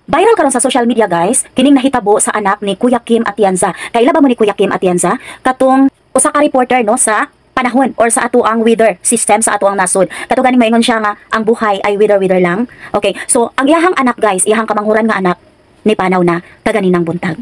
Viral karon sa social media guys, kining nahitabo sa anak ni Kuya Kim Atienza. Kaila ba mo ni Kuya Kim Atienza? Katong usa ka reporter no sa panahon or sa ato ang weather system sa ato ang nasod. Kato ganing maingon siya nga ang buhay ay weather lang. Okay, so ang iyahang anak guys, iyahang kamanghuran nga anak ni panaw na kaganinang buntag.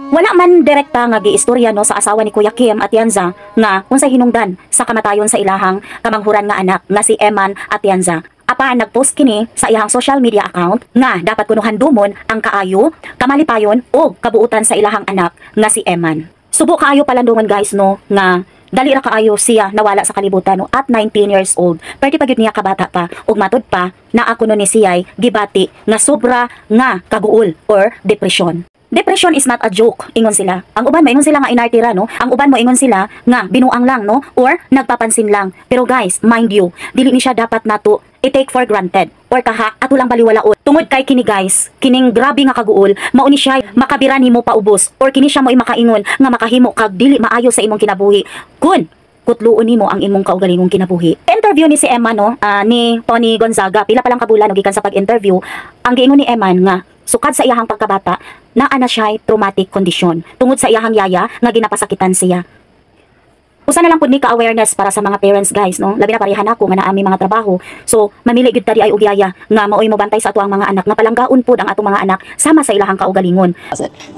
Wala man direkta nga giistorya no sa asawa ni Kuya Kim Atienza nga unsay hinungdan sa kamatayon sa ilahang kamanghuran nga anak nga si Eman Atienza. Apa nagpost kini sa iyang social media account nga dapat kuno handumon ang kaayo, kamalipayon o kabuutan sa ilahang anak nga si Eman. Subo kaayo palandungan guys no nga dali ra kaayo siya nawala sa kalibutan no at 19 years old. Perti pa gyud niya kabata pa ug matud pa na ako no ni siya'y gibati nga sobra nga kaguol or depression. Depression is not a joke, ingon sila. Ang uban maingon sila nga inartira no. Ang uban mo ingon sila nga binuang lang no or nagpapansin lang. Pero guys, mind you, dili ni siya dapat nato i-take for granted or kaha ato lang baliwalaon. Tungod kay kini guys, kining grabe nga kaguol, mao ni siya makabira nimo paubos or kini siya mo makaingon nga makahimo kag dili maayo sa imong kinabuhi. Kun kutluon nimo ang imong kaugalingong kinabuhi. Interview ni si Emma no, ni Tony Gonzaga, pila pa lang kabulan gikan sa pag-interview, ang giingon ni Eman nga sukad sa iyahang pagkabata, naa na siya traumatic condition tungod sa iyahang yaya nga ginapasakitan siya. Usa na lang pud ni ka-awareness para sa mga parents guys no. Labi na parehan ako nga naa mi mga trabaho. So mamili gyud ta di ay og yaya nga maoy mo bantay sa ato ang mga anak nga palanggaon pud ang ato mga anak sama sa ilahang kaugalingon.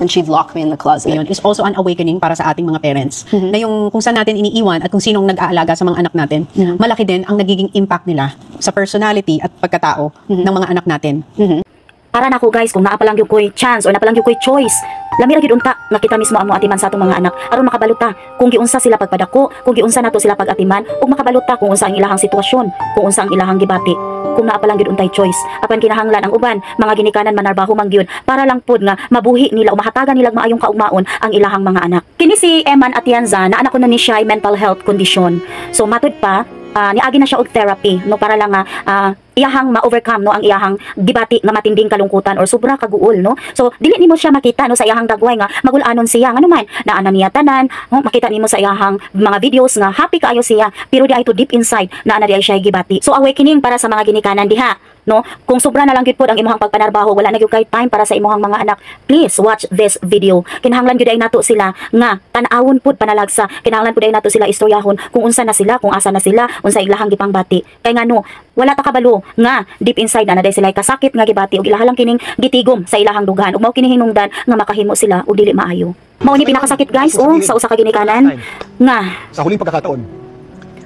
And she'd lock me in the closet. Yun is also an awakening para sa ating mga parents. Na yung kung saan natin iniiwan at kung sinong nag-aalaga sa mga anak natin, malaki din ang nagiging impact nila sa personality at pagkatao ng mga anak natin. Para nako guys, kung naa pa lang gyud koy chance or naa pa lang gyud koy choice, lami ra gyud unta nga kita mismo amo atiman sa atong mga anak aron makabaluta kung giunsa sila pagpadako, kung giunsa nato sila pag-atiman ug makabaluta kung unsa ang ilahang sitwasyon, kung unsa ang ilahang gibati. Kung naa pa lang gyud untay choice, apan kinahanglan ang uban mga ginikanan manarbaho man gyud para lang pud nga mabuhi nila o mahatagan nila maayong kaugmaon ang ilahang mga anak. Kini si Eman Atienza na anak ko ni siya ay mental health condition. So matud pa niagi na siya og therapy no para lang nga iyahang ma-overcome no ang iyahang gibati nga matinding kalungkutan or sobra kaguol no. So dili nimo siya makita no sa iyahang dagway nga magul-anon siya ngano man naa na niya tanan no? Makita nimo sa iyahang mga videos nga happy kaayo siya pero di ay to deep inside naa na di ay siya gibati. So awakening para sa mga ginikanan diha no. Kung sobra na lang gyud pod ang imong pagpanarbaho wala na gyud kay time para sa imong mga anak, please watch this video. Kinahanglan gyud ay nato sila nga tan-awon pod panalagsa, kinahanglan pod ay nato sila istoryahon kung unsa na sila, kung asa na sila, unsa ilahang gipangbati. Kay ngano wala ta kabalo nga deep inside na naday sila kasakit nga gibati ug ilaha lang kining gitigom sa ilahang dugan ug mao kini hinungdan nga makahimo sila og dili maayo. Mao ni pinakasakit guys sa usa ka ginikanan nga sa huling pagkakataon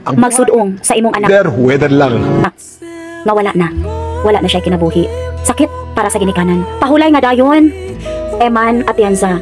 ang magsudong sa imong anak weather lang nga wala na siya kinabuhi. Sakit para sa ginikanan. Pahulay nga dayon, Eman Atienza.